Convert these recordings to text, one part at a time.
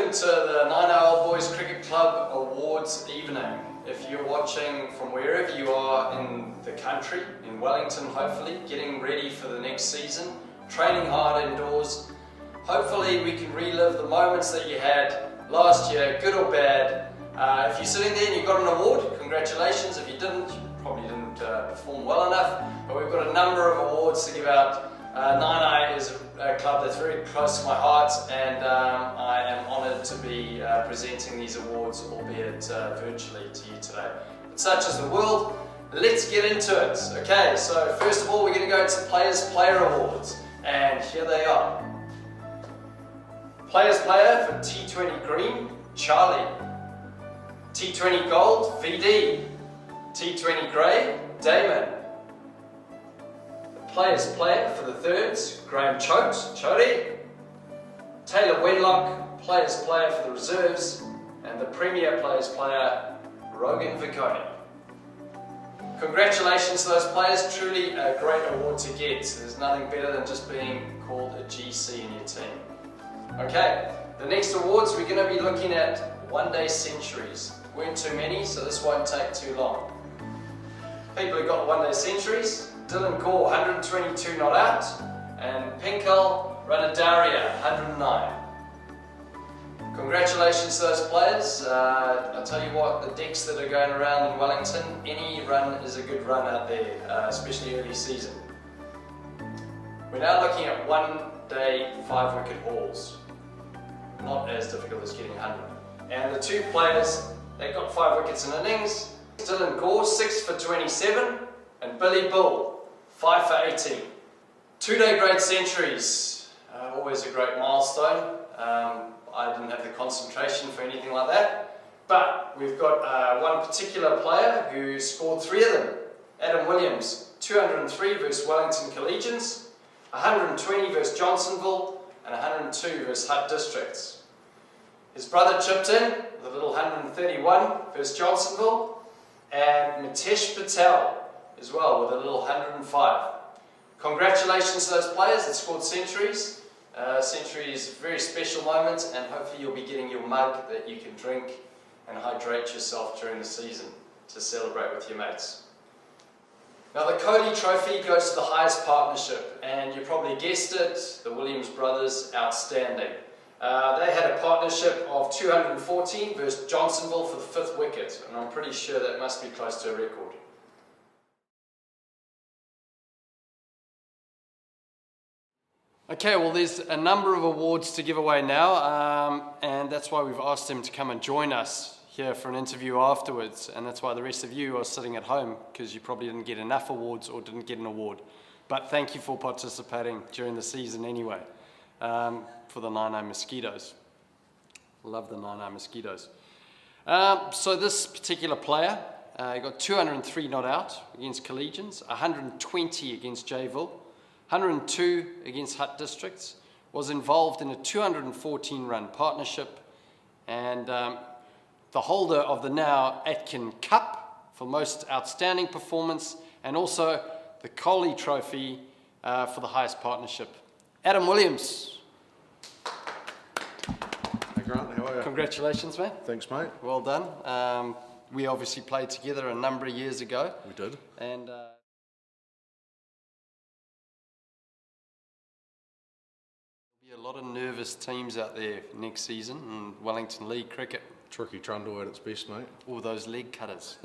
Welcome to the Naenae Old Boys Cricket Club Awards evening. If you're watching from wherever you are in the country, in Wellington hopefully, getting ready for the next season, training hard indoors, hopefully we can relive the moments that you had last year, good or bad. If you're sitting there and you got an award, congratulations. If you didn't, you probably didn't perform well enough, but we've got a number of awards to give out. Naenae is a club that's very close to my heart, and I am honoured to be presenting these awards, albeit virtually to you today. But such is the world, let's get into it. Okay, so first of all we're going to go into Players Player Awards, and here they are. Players Player for T20 Green, Charlie. T20 Gold, VD. T20 Grey, Damon. Players Player for the Thirds, Graham Choate, Chody. Taylor Wenlock, Players Player for the Reserves, and the Premier Players Player, Rogan Vicconi. Congratulations to those players, truly a great award to get. There's nothing better than just being called a GC in your team. Okay, the next awards we're going to be looking at one-day centuries. Weren't too many, so this won't take too long. People who got one-day centuries: Dylan Gore, 122 not out, and Pinkal Ranadaria, 109. Congratulations to those players. I'll tell you what, the decks that are going around in Wellington, any run is a good run out there, especially early season. We're now looking at one-day 5-wicket hauls. Not as difficult as getting 100. And the two players, they got 5 wickets in innings. Dylan Gore, 6 for 27, and Billy Bull, 5 for 18. 2-day great centuries, always a great milestone. I didn't have the concentration for anything like that, but we've got one particular player who scored 3 of them. Adam Williams, 203 versus Wellington Collegians, 120 versus Johnsonville, and 102 versus Hutt Districts. His brother chipped in with a little 131 versus Johnsonville, and Mitesh Patel as well with a little 105. Congratulations to those players that scored centuries. Century is a very special moment, and hopefully you'll be getting your mug that you can drink and hydrate yourself during the season to celebrate with your mates. Now the Kohli Trophy goes to the highest partnership, and you probably guessed it, the Williams brothers, outstanding. They had a partnership of 214 versus Johnsonville for the 5th wicket, and I'm pretty sure that must be close to a record. Okay, well there's a number of awards to give away now, and that's why we've asked him to come and join us here for an interview afterwards, and that's why the rest of you are sitting at home, because you probably didn't get enough awards or didn't get an award. But thank you for participating during the season anyway, for the Naenae Mosquitoes. Love the Naenae Mosquitoes. So this particular player, he got 203 not out against Collegians, 120 against Jayville, 102 against Hutt Districts, was involved in a 214 run partnership, and the holder of the now Atkin Cup for most outstanding performance, and also the Kohli Trophy for the highest partnership. Adam Williams. Hey Grant, how are you? Congratulations, mate. Thanks, mate. Well done. We obviously played together a number of years ago. We did. And a lot of nervous teams out there next season in Wellington League cricket. Tricky trundle at its best, mate. All those leg cutters.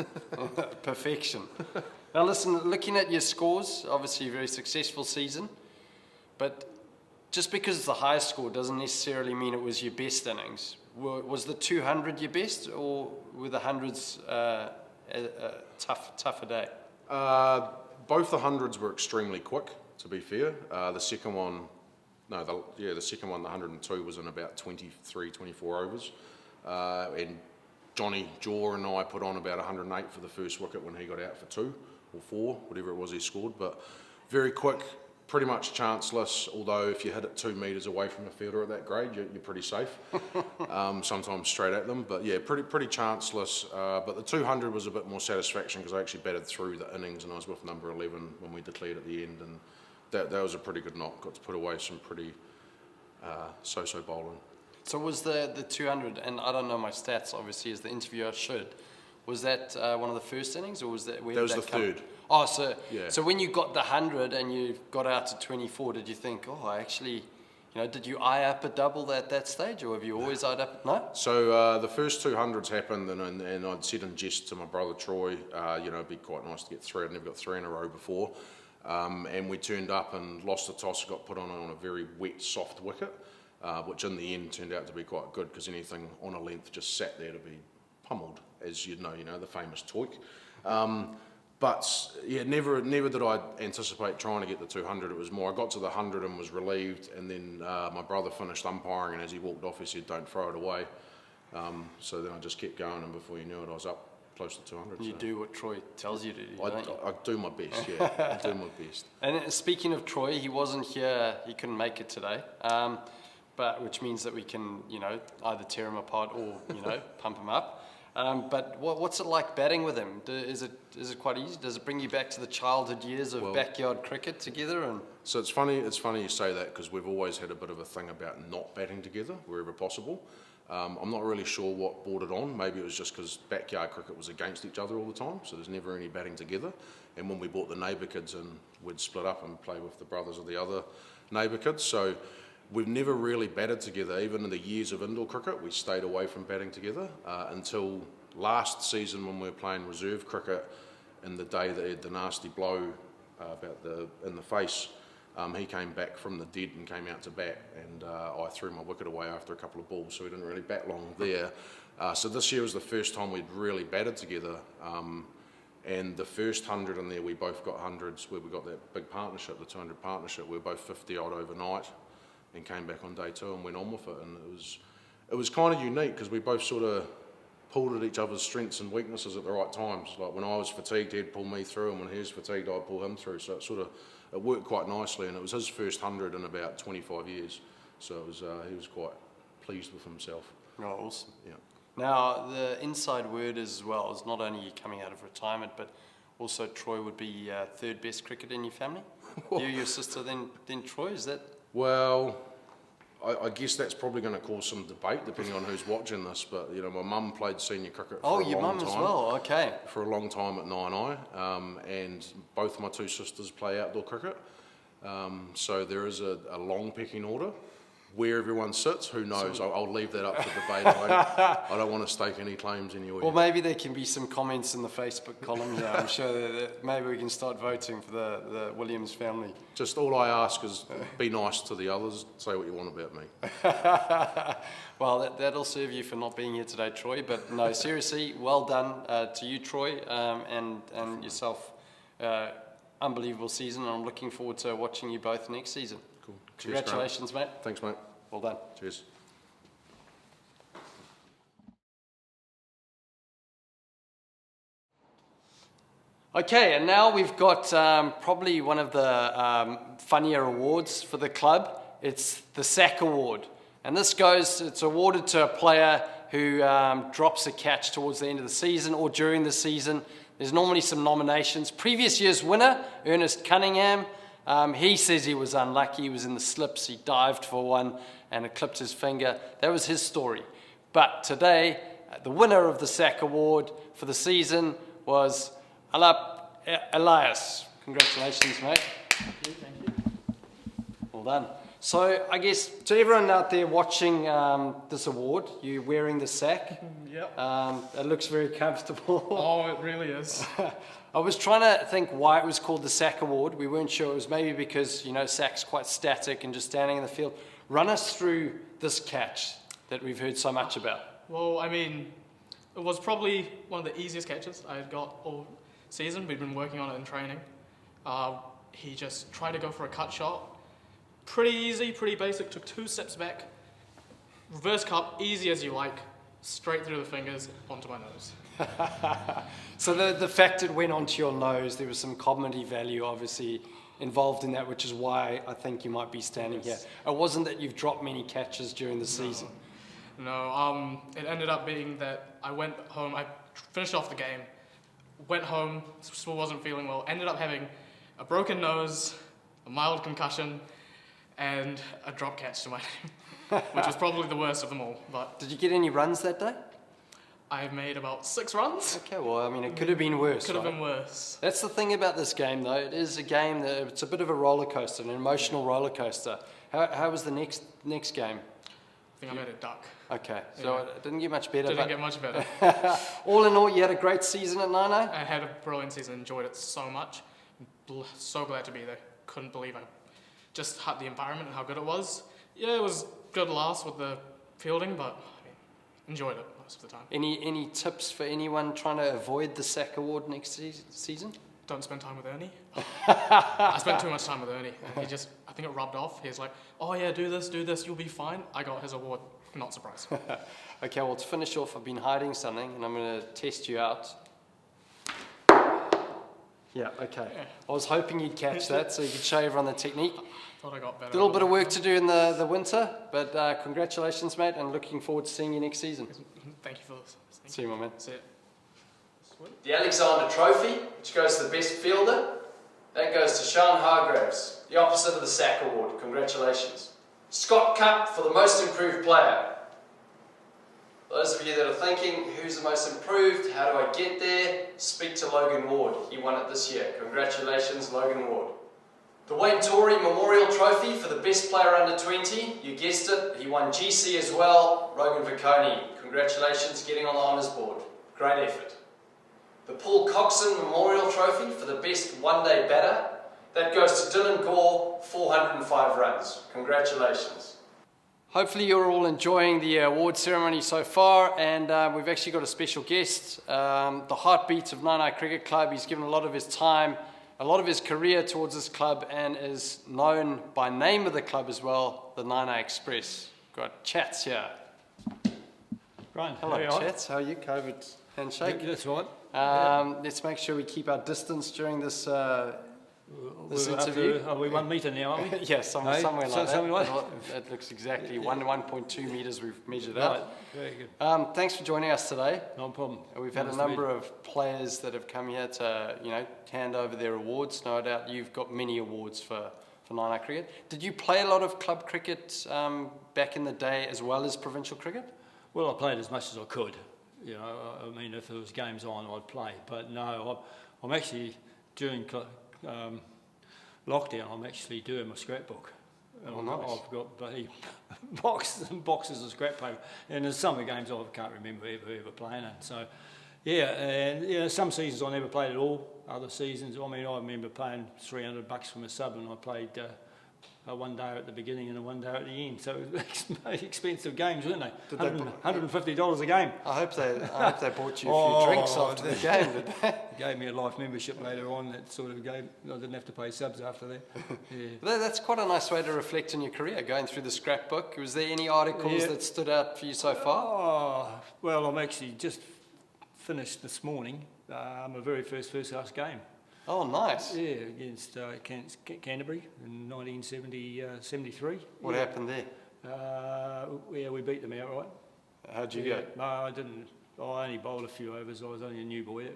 Perfection. Now listen, looking at your scores, obviously a very successful season, but just because it's the highest score doesn't necessarily mean it was your best innings. Was the 200 your best, or were the hundreds a tougher day? Both the hundreds were extremely quick, to be fair. The second one, the second one, the 102, was in about 23, 24 overs. And Johnny Jaw and I put on about 108 for the first wicket when he got out for 2 or 4, whatever it was he scored. But very quick, pretty much chanceless, although if you hit it 2 metres away from a fielder at that grade, you're pretty safe. Sometimes straight at them, but yeah, pretty chanceless. But the 200 was a bit more satisfaction because I actually batted through the innings and I was with number 11 when we declared at the end, and that was a pretty good knock. Got to put away some pretty so-so bowling. So was the 200, and I don't know my stats, obviously, as the interviewer should, was that one of the first innings, or was that where That did was the come? third. Oh, so Yeah. so when you got the 100 and you got out to 24, did you think, oh, I actually, did you eye up a double at that stage, or have you always eyed up? No? So the first 200s happened, and I'd said in jest to my brother Troy, it'd be quite nice to get three. I'd never got three in a row before. And we turned up and lost the toss, got put on a very wet, soft wicket, which in the end turned out to be quite good, because anything on a length just sat there to be pummeled, as you know, the famous toik. But yeah, never did I anticipate trying to get the 200. It was more, I got to the 100 and was relieved, and then my brother finished umpiring, and as he walked off, he said, "Don't throw it away." So then I just kept going, and before you knew it, I was up close to 200. You do what Troy tells you to do, don't you? I do my best, yeah. I do my best. And speaking of Troy, he wasn't here, he couldn't make it today, but which means that we can, either tear him apart or, pump him up. But what's it like batting with him? Is it quite easy? Does it bring you back to the childhood years of backyard cricket together? And so it's funny you say that, because we've always had a bit of a thing about not batting together wherever possible. I'm not really sure what brought it on. Maybe it was just because backyard cricket was against each other all the time, so there's never any batting together. And when we brought the neighbour kids in, we'd split up and play with the brothers of the other neighbour kids. So we've never really batted together. Even in the years of indoor cricket, we stayed away from batting together until last season, when we were playing reserve cricket, in the day that he had the nasty blow in the face. He came back from the dead and came out to bat, and I threw my wicket away after a couple of balls, so we didn't really bat long there. So this year was the first time we'd really batted together, and the first 100 in there, we both got hundreds, where we got that big partnership, the 200 partnership. We were both 50 odd overnight, and came back on day two and went on with it, and it was kind of unique, because we both sort of pulled at each other's strengths and weaknesses at the right times. Like when I was fatigued, he'd pull me through, and when he was fatigued, I'd pull him through. So it worked quite nicely, and it was his first 100 in about 25 years. So he was quite pleased with himself. oh, awesome. Yeah. Now, the inside word is not only you coming out of retirement, but also Troy would be third best cricketer in your family. You, your sister, then Troy, is that? Well, I guess that's probably going to cause some debate depending on who's watching this, but my mum played senior cricket for a long time. Oh, your mum as well, okay. For a long time at Naenae, and both my two sisters play outdoor cricket. So there is a long pecking order. Where everyone sits, who knows? I'll leave that up for debate. I don't want to stake any claims anywhere. Well, maybe there can be some comments in the Facebook column there. I'm sure that maybe we can start voting for the Williams family. Just all I ask is be nice to the others, say what you want about me. Well, that'll serve you for not being here today, Troy. But no, seriously, well done to you, Troy, and yourself. Unbelievable season, and I'm looking forward to watching you both next season. Cool. Cheers, Congratulations, mate. Thanks, mate. Well done. Cheers. Okay, and now we've got probably one of the funnier awards for the club. It's the Sack Award. And it's awarded to a player who drops a catch towards the end of the season or during the season. There's normally some nominations. Previous year's winner, Ernest Cunningham, he says he was unlucky. He was in the slips. He dived for one and it clipped his finger. That was his story. But today, the winner of the Sack Award for the season was Elias. Congratulations, mate. Thank you. Well done. So I guess to everyone out there watching this award, you're wearing the sack. Yep. It looks very comfortable. Oh, it really is. I was trying to think why it was called the Sack Award. We weren't sure. It was maybe because, sack's quite static and just standing in the field. Run us through this catch that we've heard so much about. Well, it was probably one of the easiest catches I had got all season. We'd been working on it in training. He just tried to go for a cut shot. Pretty easy, pretty basic. Took 2 steps back. Reverse cup, easy as you like. Straight through the fingers, onto my nose. So the fact it went onto your nose, there was some comedy value obviously involved in that, which is why I think you might be standing here. It wasn't that you've dropped many catches during the season. No, it ended up being that I went home, I finished off the game, went home, still wasn't feeling well, ended up having a broken nose, a mild concussion, and a drop catch to my name. which was probably the worst of them all. But Did you get any runs that day? I made about 6 runs. Okay, well, I mean, it could have been worse. Could have right? been worse. That's the thing about this game, though. It is a game that it's a bit of a roller coaster, an emotional roller coaster. How was the next game? I think I made a duck. Okay, so it didn't get much better. Didn't get much better. All in all, you had a great season at Naenae? I had a brilliant season, enjoyed it so much. So glad to be there. Couldn't believe I just had the environment and how good it was. Yeah, it was good last with the fielding, but I mean, enjoyed it most of the time. Any tips for anyone trying to avoid the SAC award next season? Don't spend time with Ernie. I spent too much time with Ernie. And I think it rubbed off. He's like, oh yeah, do this, you'll be fine. I got his award. Not surprised. Okay, well, to finish off, I've been hiding something, and I'm going to test you out. Yeah, okay. Yeah. I was hoping you'd catch that so you could show everyone the technique. Thought I got better. A little bit of work to do in the winter, but congratulations, mate, and looking forward to seeing you next season. Thank you for this. See you, my man. That's it. The Alexander Trophy, which goes to the best fielder, that goes to Sean Hargraves, the opposite of the SAC award. Congratulations. Scott Cup for the most improved player. Those of you that are thinking, who's the most improved, how do I get there? Speak to Logan Ward. He won it this year. Congratulations, Logan Ward. The Wayne Torrey Memorial Trophy for the best player under 20. You guessed it, he won GC as well. Rogan Vicconi. Congratulations, getting on the honours board. Great effort. The Paul Coxon Memorial Trophy for the best one-day batter. That goes to Dylan Gore, 405 runs. Congratulations. Hopefully you're all enjoying the award ceremony so far, and we've actually got a special guest, the heartbeat of Naenae Cricket Club. He's given a lot of his time, a lot of his career towards this club, and is known by name of the club as well, the Naenae Express. Got Chats here. Right. Hello, Chats. How are you? COVID handshake. That's right. Let's make sure we keep our distance during this We're interview. Are we 1 metre now, aren't we? Yeah, somewhere like that. Something like That looks exactly 1.2 metres we've measured Right. out. Very good. Thanks for joining us today. No problem. We've had a number of players that have come here to, hand over their awards. No doubt you've got many awards for Naenae cricket. Did you play a lot of club cricket back in the day as well as provincial cricket? Well, I played as much as I could. I mean, if there was games on, I'd play. But no, I'm actually during lockdown. I'm actually doing my scrapbook. Oh, nice. I've got bloody boxes and boxes of scrap paper, and there's some of the games I can't remember ever playing in. So, yeah, and some seasons I never played at all. Other seasons, I mean, I remember paying $300 from a sub, and I played a 1 day at the beginning and a 1 day at the end. So it was expensive games, weren't they? $150 a game. I hope they bought you a few drinks after the game, did they? Gave me a life membership later on that sort of gave, I didn't have to pay subs after that. Yeah. That's quite a nice way to reflect on your career, going through the scrapbook. Was there any articles that stood out for you so far? Oh, well, I'm actually just finished this morning my very first class game. Oh, nice. Yeah, against Canterbury in 1973. What happened there? Yeah, we beat them outright. How'd you go? No, I didn't. I only bowled a few overs. I was only a new boy,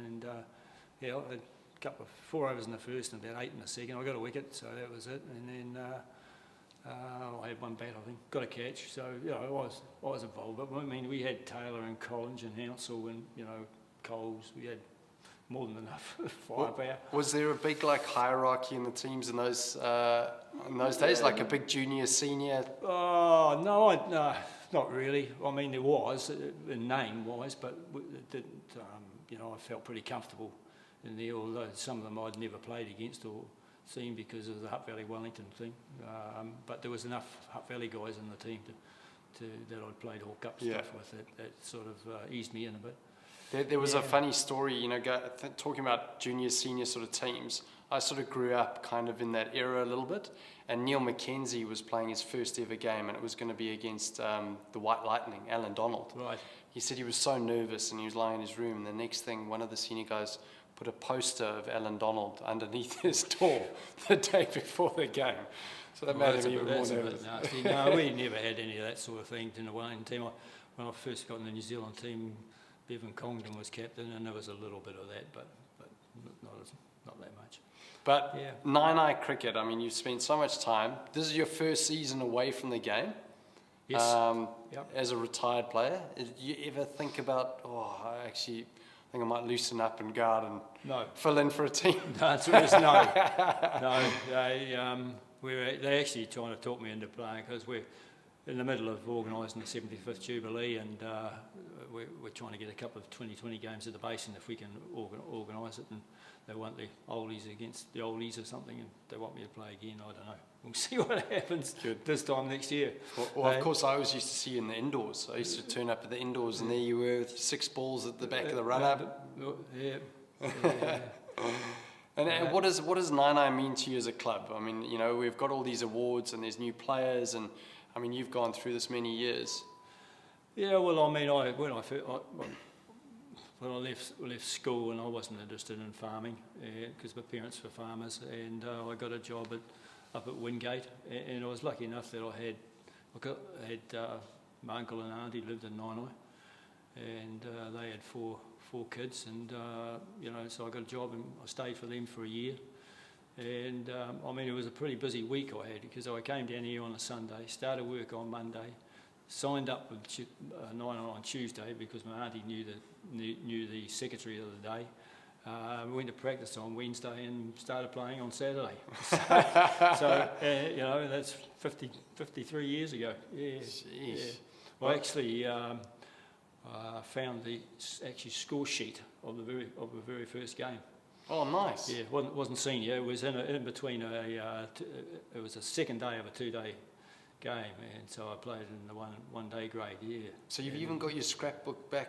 and I had a couple of 4 overs in the first and about 8 in the second. I got a wicket, so that was it. And then I had 1 bat, I think, got a catch. So I was involved. But I mean, we had Taylor and Collins and Hounsell and Coles. We had more than enough firepower. Was there a big hierarchy in the teams in those days, like a big junior, senior? Oh no, not really. I mean, there was in name wise, but it didn't. I felt pretty comfortable in there. Although some of them I'd never played against or seen because of the Hutt Valley Wellington thing. But there was enough Hutt Valley guys in the team that I'd played Hawke Cup stuff with. That sort of eased me in a bit. There was a funny story, talking about junior, senior sort of teams. I sort of grew up kind of in that era a little bit, and Neil McKenzie was playing his first ever game, and it was going to be against the White Lightning, Alan Donald. Right. He said he was so nervous, and he was lying in his room, and the next thing, one of the senior guys put a poster of Alan Donald underneath his door the day before the game. So that made him even more nervous. Nasty. No, we never had any of that sort of thing in the Wellington team. When I first got in the New Zealand team, Bevan Congdon was captain, and there was a little bit of that, but not that much. But yeah. Naenae cricket, I mean, you've spent so much time. This is your first season away from the game. Yes. Yep. As a retired player, did you ever think about, I think I might loosen up and go out and No. fill in for a team? The answer is no. No, they're actually trying to talk me into playing because we're in the middle of organising the 75th Jubilee, and we're trying to get a couple of 2020 games at the Basin if we can organise it, and they want the oldies against the oldies or something, and they want me to play again. I don't know. We'll see what happens this time next year. Well, of course, I always used to see you in the indoors. I used to turn up at the indoors, and there you were with 6 balls at the back of the run-up. Yeah. And what does Naenae mean to you as a club? I mean, you know, we've got all these awards, and there's new players, and I mean, you've gone through this many years. Yeah, well, I mean, when I left school, and I wasn't interested in farming because my parents were farmers, and I got a job up at Wingate, and I was lucky enough that I had my uncle and auntie lived in Naenae, and they had four kids, and you know, so I got a job and I stayed for them for a year. And I mean, it was a pretty busy week I had because I came down here on a Sunday, started work on Monday, signed up with Naenae on Tuesday because my auntie knew the secretary of the day. Went to practice on Wednesday and started playing on Saturday. So you know, that's 53 years ago. Yeah. Yeah. Well, actually, found the score sheet of the very first game. Oh, nice. Yeah, wasn't senior. It was in between it was a second day of a 2-day game, and so I played in the one day grade. Yeah. So you've even got your scrapbook back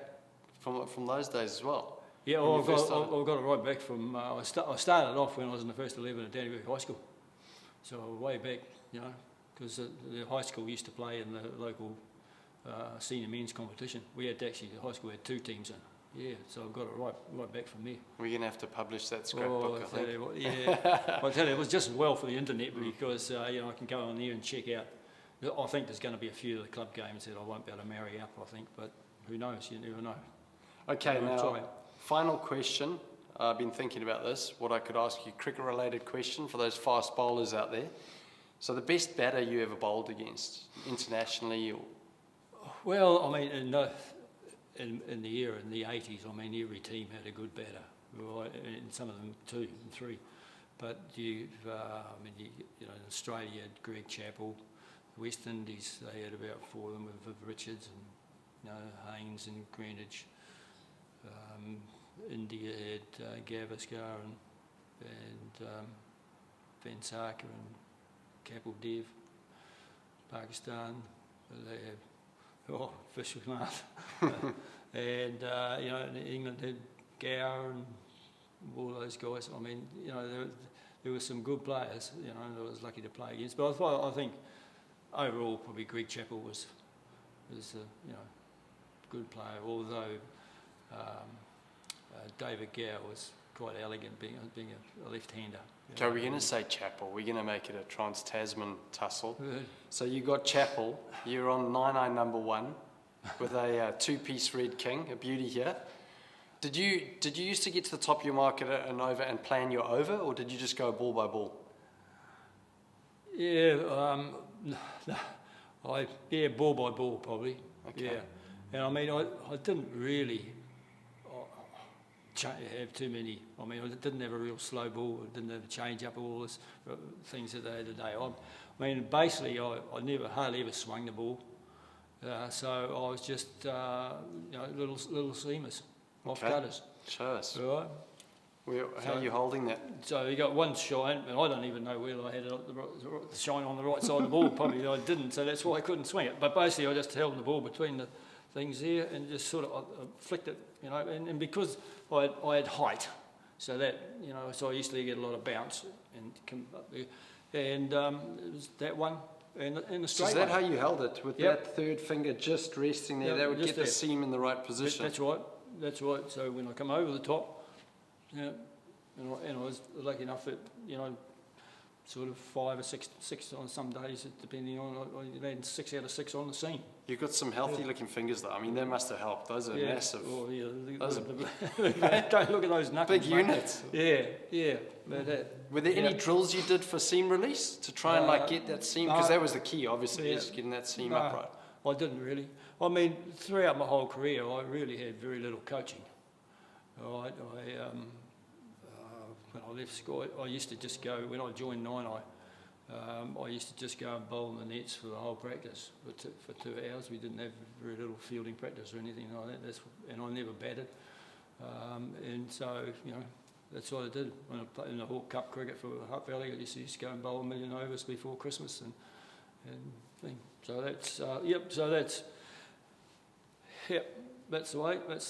from those days as well. Yeah, well, I've got it right back from. I started off when I was in the first 11 at Dannyburg High School, so way back, you know, because the high school used to play in the local senior men's competition. The high school had 2 teams in. Yeah, so I've got it right back from there. We're going to have to publish that scrapbook, I think. I tell you, it was just as well for the internet because you know, I can go on there and check out. I think there's going to be a few of the club games that I won't be able to marry up, I think, but who knows? You never know. Okay, now, final question. I've been thinking about this, what I could ask you, cricket-related question for those fast bowlers out there. So the best batter you ever bowled against, internationally? Or? Well, I mean, in the era, in the 80s, I mean, every team had a good batter, right? And some of them 2 and 3. But you know, in Australia you had Greg Chappell. West Indies, they had about 4 of them with Viv Richards and, you know, Haynes and Greenwich. India had Gavaskar and Van Sarkar and Kapil Dev. Pakistan, they have Vishwanath. And you know, in England had Gower and all those guys. I mean, you know, there were some good players, you know, and I was lucky to play against. But I think overall probably Greg Chappell was you know, good player, although David Gower was quite elegant being a left-hander. Okay, we're going to say Chappell. We're going to make it a Trans-Tasman tussle. So you got Chappell. You're on Naenae number 1 with a 2-piece red king, a beauty here. Did you used to get to the top of your mark at an over and plan your over, or did you just go ball by ball? Yeah, ball by ball probably. Okay. Yeah, and I mean, I didn't really have too many. I mean, I didn't have a real slow ball. I didn't have a change up, all this things that they had today. I mean, basically, I hardly ever swung the ball. So I was just you know, little seamers, off cutters. Show us. Right. How are you holding that? So you got one shine, and I don't even know whether I had the shine on the right side of the ball. Probably I didn't, so that's why I couldn't swing it. But basically, I just held the ball between the things there and just sort of flicked it, you know. And because I had height, so that, you know, so I used to get a lot of bounce and come up there, and it was that one. And the straight so is that how you held it, with that third finger just resting there? That would get the seam in the right position. That's right. That's right. So when I come over the top, yeah, and I was lucky enough that, you know, sort of 5 or 6 on some days, depending on, I landed 6 out of 6 on the seam. You've got some healthy looking fingers though. I mean, they must have helped. Those are massive. Oh, yeah. Don't look at those knuckles. Big units. Yeah. Were there any drills you did for seam release to try and like get that seam? Because that was the key, obviously, is getting that seam upright. I didn't really. I mean, throughout my whole career, I really had very little coaching. When I left school, I used to just go, when I joined Naenae, I used to just go and bowl in the nets for the whole practice for 2 hours. We didn't have very little fielding practice or anything like that, and I never batted. And so, that's what I did. When I played in the Hawke Cup cricket for Hutt Valley, I used to go and bowl 1 million overs before Christmas. So that's, that's the way, that's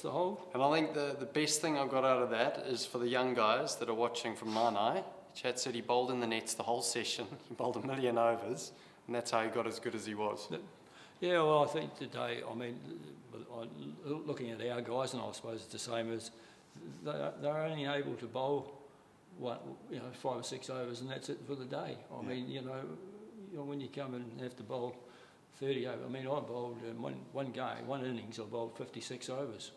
the whole. And I think the best thing I got out of that is for the young guys that are watching from Naenae. Chad said he bowled in the nets the whole session. He bowled 1 million overs, and that's how he got as good as he was. Yeah, well, I think today, looking at our guys, and I suppose it's the same as they're only able to bowl 5 or 6 overs, and that's it for the day. I mean, when you come and have to bowl 30 overs, I mean, I bowled in one innings, I bowled 56 overs.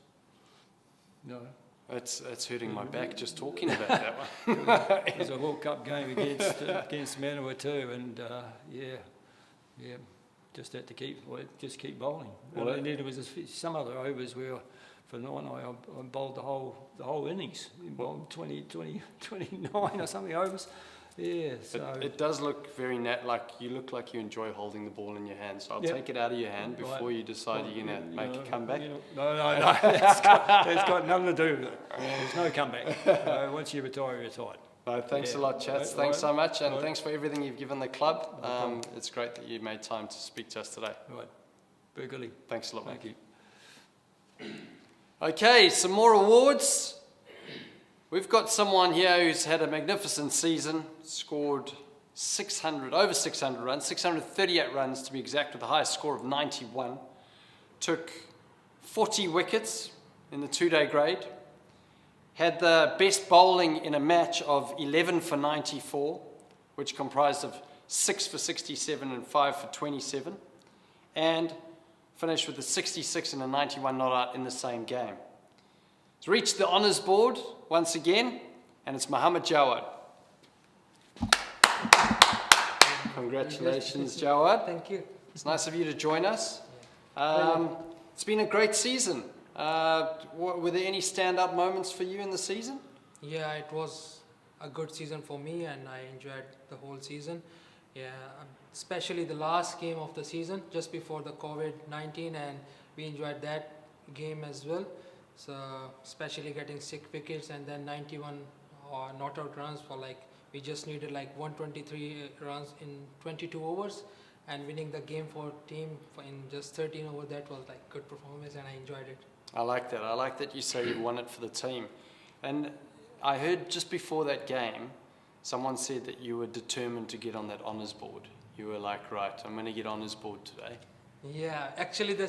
It's hurting my back just talking about that one. It was a World Cup game against Manawatu, and just had to keep bowling. Well, and then there was some other overs where for Naenae I bowled the whole innings. I bowled 29 or something overs. Yeah, so it does look very like you look like you enjoy holding the ball in your hand. So I'll take it out of your hand before you decide you're going to make a comeback. No. That's got nothing to do with it. There's no comeback. Once you retire, you're retired. No, thanks a lot, Chats. Thanks so much, and thanks for everything you've given the club. It's great that you made time to speak to us today. Right. Burgley. Thanks a lot, mate. Thank you. Okay, some more awards. We've got someone here who's had a magnificent season, scored over 600 runs, 638 runs to be exact, with the highest score of 91. Took 40 wickets in the 2-day grade. Had the best bowling in a match of 11 for 94, which comprised of 6 for 67 and 5 for 27. And finished with a 66 and a 91 not out in the same game. He's reached the honours board once again, and it's Muhammad Jawad. Congratulations, Jawad. Thank you. It's nice of you to join us. It's been a great season. Were there any stand-up moments for you in the season? Yeah, it was a good season for me, and I enjoyed the whole season. Yeah, especially the last game of the season, just before the COVID-19, and we enjoyed that game as well. So, especially getting 6 wickets and then 91 not-out runs for we just needed 123 runs in 22 overs, and winning the game for team in just 13 overs. That was good performance, and I enjoyed it. I like that. I like that you say you won it for the team. And I heard just before that game, someone said that you were determined to get on that honours board. You were like, right, I'm going to get honours board today. Yeah, actually the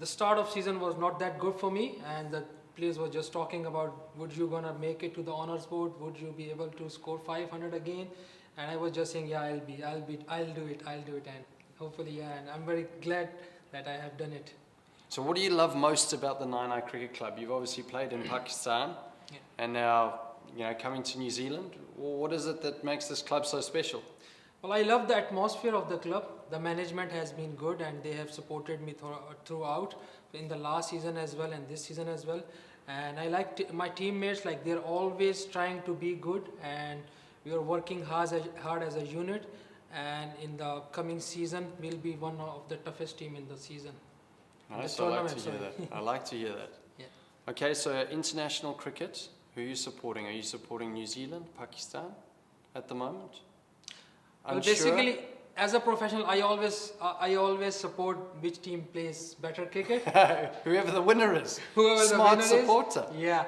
start of season was not that good for me, and the players were just talking about, would you gonna make it to the honours board? Would you be able to score 500 again? And I was just saying, yeah, I'll do it, and hopefully, yeah, and I'm very glad that I have done it. So what do you love most about the Naenae Cricket Club? You've obviously played in Pakistan, and now coming to New Zealand. What is it that makes this club so special? Well, I love the atmosphere of the club. The management has been good, and they have supported me throughout, in the last season as well and this season as well. And I like my teammates, they're always trying to be good, and we are working hard as a unit. And in the coming season, we'll be one of the toughest team in the season. Nice, I like to hear that. I like to hear that. Yeah. Okay, so international cricket, who are you supporting? Are you supporting New Zealand, Pakistan at the moment? Well, basically, as a professional, I always support which team plays better cricket. Whoever the winner is. Whoever Smart the winner supporter. Is. Yeah.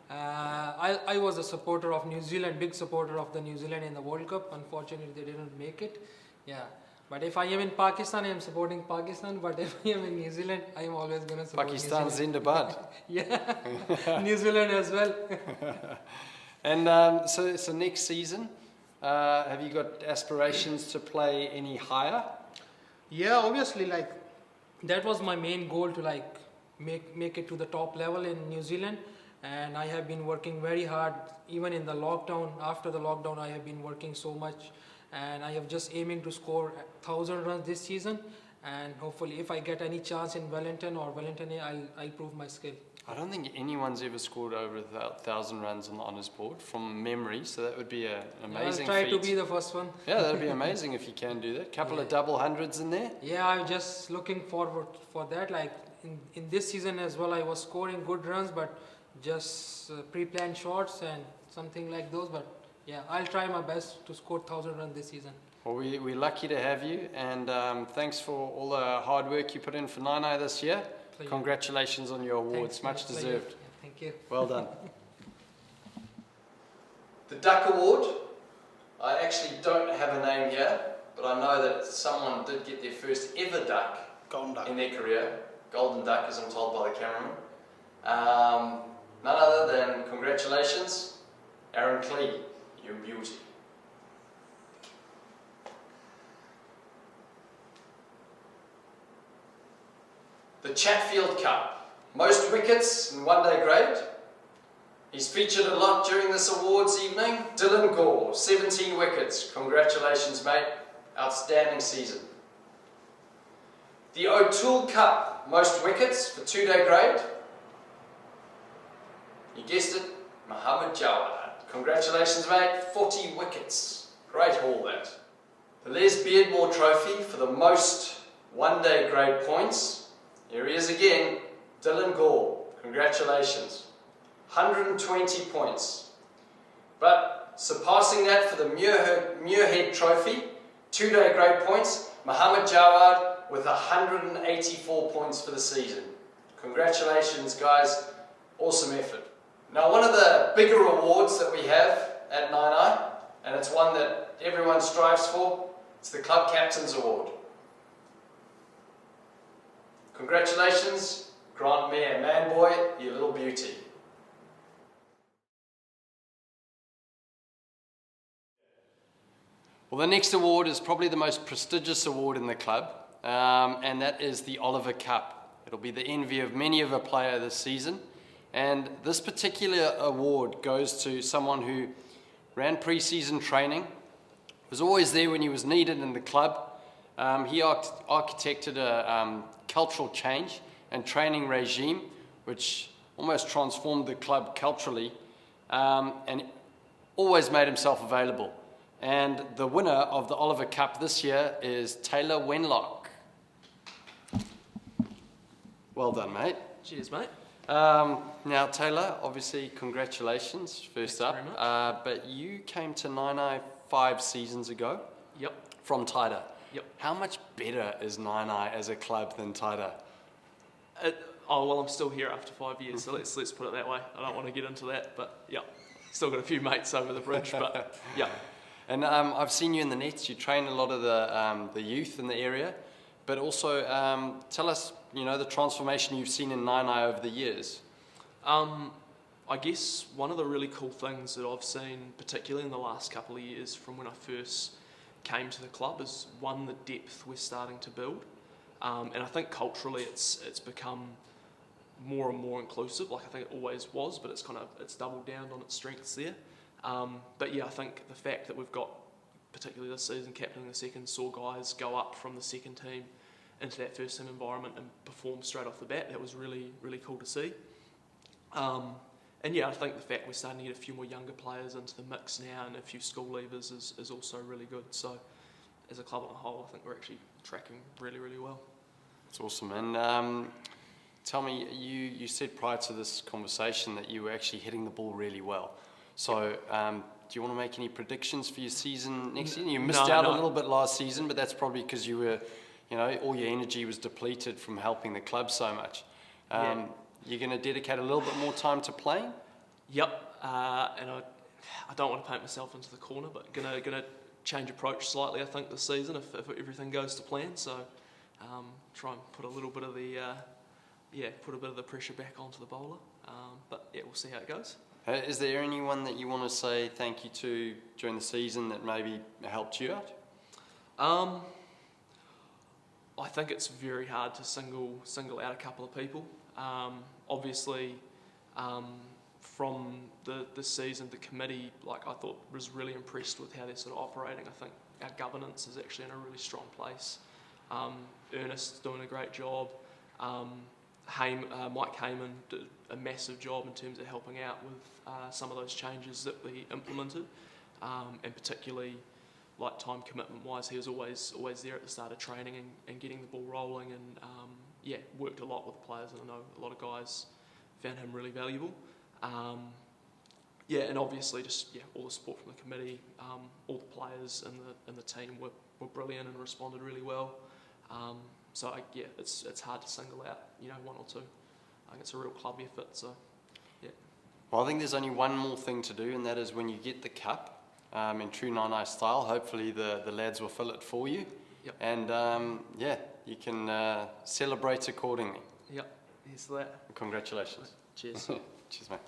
I was a supporter of New Zealand, big supporter of the New Zealand in the World Cup. Unfortunately, they didn't make it. Yeah. But if I am in Pakistan, I am supporting Pakistan. But if I am in New Zealand, I am always going to support Pakistan New Zealand. Zindabad. Yeah. New Zealand as well. And so next season, have you got aspirations to play any higher? Yeah, obviously, that was my main goal, to make it to the top level in New Zealand. And I have been working very hard, even in the lockdown. After the lockdown, I have been working so much, and I have just aiming to score 1,000 runs this season. and hopefully if I get any chance in Wellington or Wellington A, I'll prove my skill. I don't think anyone's ever scored over 1,000 runs on the honours board from memory, so that would be an amazing I'll try feat. to be the first one. Yeah, that'd be amazing if you can do that. Couple of double hundreds in there. Yeah, I'm just looking forward for that. Like in this season as well, I was scoring good runs, but just pre-planned shots and something like those. But yeah, I'll try my best to score 1,000 runs this season. Well, we're lucky to have you, and thanks for all the hard work you put in for Naenae this year. Pleasure. Congratulations on your awards, much Pleasure. deserved. Yeah, thank you. Well done. The Duck Award, I actually don't have a name here, but I know that someone did get their first ever duck in their career. Golden duck, as I'm told by the cameraman. None other than, congratulations, Aaron Clee, you beauty. The Chatfield Cup, most wickets in one-day grade. He's featured a lot during this awards evening. Dylan Gore, 17 wickets. Congratulations, mate. Outstanding season. The O'Toole Cup, most wickets for two-day grade. You guessed it, Mohammed Jawad. Congratulations, mate. 40 wickets. Great haul, that. The Les Beardmore Trophy for the most one-day grade points. Here he is again, Dylan Gore. Congratulations. 120 points. But surpassing that for the Muirhead Trophy, two-day grade points, Mohammed Jawad with 184 points for the season. Congratulations, guys. Awesome effort. Now, one of the bigger awards that we have at Naenae, and it's one that everyone strives for, it's the Club Captain's Award. Congratulations, Grant Mayer, man boy, you little beauty. Well, the next award is probably the most prestigious award in the club, and that is the Oliver Cup. It'll be the envy of many of a player this season, and this particular award goes to someone who ran pre-season training, was always there when he was needed in the club. He architected a cultural change and training regime which almost transformed the club culturally, and always made himself available. And the winner of the Oliver Cup this year is Taylor Wenlock. Well done, mate. Cheers, mate. Now, Taylor, obviously, congratulations, first up. Thanks very much. But you came to Naenae 5 seasons ago. Yep. From Taida. Yep. How much better is Naenae as a club than Taida? Well, I'm still here after 5 years, so let's put it that way. I don't want to get into that, but yeah, still got a few mates over the bridge, but yeah. And I've seen you in the nets. You train a lot of the youth in the area, but also tell us, the transformation you've seen in Naenae over the years. I guess one of the really cool things that I've seen, particularly in the last couple of years from when I first came to the club, is one, the depth we're starting to build, and I think culturally it's become more and more inclusive. Like I think it always was, but it's doubled down on its strengths there. But yeah, I think the fact that we've got, particularly this season, captaining the second, saw guys go up from the second team into that first team environment and perform straight off the bat. That was really, really cool to see. And yeah, I think the fact we're starting to get a few more younger players into the mix now and a few school leavers is also really good. So as a club on a whole, I think we're actually tracking really, really well. That's awesome. And tell me, you said prior to this conversation that you were actually hitting the ball really well. So do you want to make any predictions for your season next season? You missed out a little bit last season, but that's probably because you were, all your energy was depleted from helping the club so much. You're going to dedicate a little bit more time to playing? Yep, and I don't want to paint myself into the corner, but gonna change approach slightly, I think, this season if everything goes to plan. So try and put a little bit of the pressure back onto the bowler. But yeah, we'll see how it goes. Is there anyone that you want to say thank you to during the season that maybe helped you out? I think it's very hard to single out a couple of people. Obviously, from this season, the committee, I thought, was really impressed with how they're sort of operating. I think our governance is actually in a really strong place. Ernest's doing a great job. Mike Heyman did a massive job in terms of helping out with some of those changes that we implemented, and particularly like time commitment wise, he was always there at the start of training and getting the ball rolling, and worked a lot with the players, and I know a lot of guys found him really valuable. And obviously just all the support from the committee, all the players and the team were brilliant and responded really well. It's hard to single out one or two. I think it's a real club effort. So yeah. Well, I think there's only one more thing to do, and that is when you get the cup, in true Naenae style, hopefully the lads will fill it for you. Yep. And you can celebrate accordingly. Yep. Here's that. Congratulations. Cheers. Cheers, mate.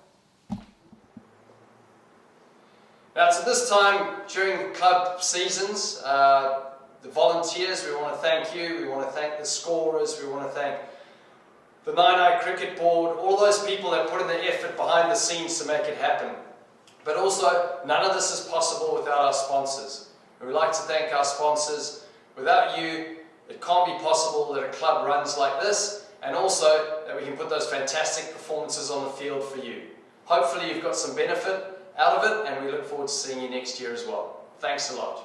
Now, so this time during club seasons, the volunteers, we want to thank you, we want to thank the scorers, we want to thank the Naenae Cricket Board, all those people that put in the effort behind the scenes to make it happen. But also, none of this is possible without our sponsors. And we'd like to thank our sponsors. Without you, it can't be possible that a club runs like this, and also that we can put those fantastic performances on the field for you. Hopefully you've got some benefit out of it, and we look forward to seeing you next year as well. Thanks a lot.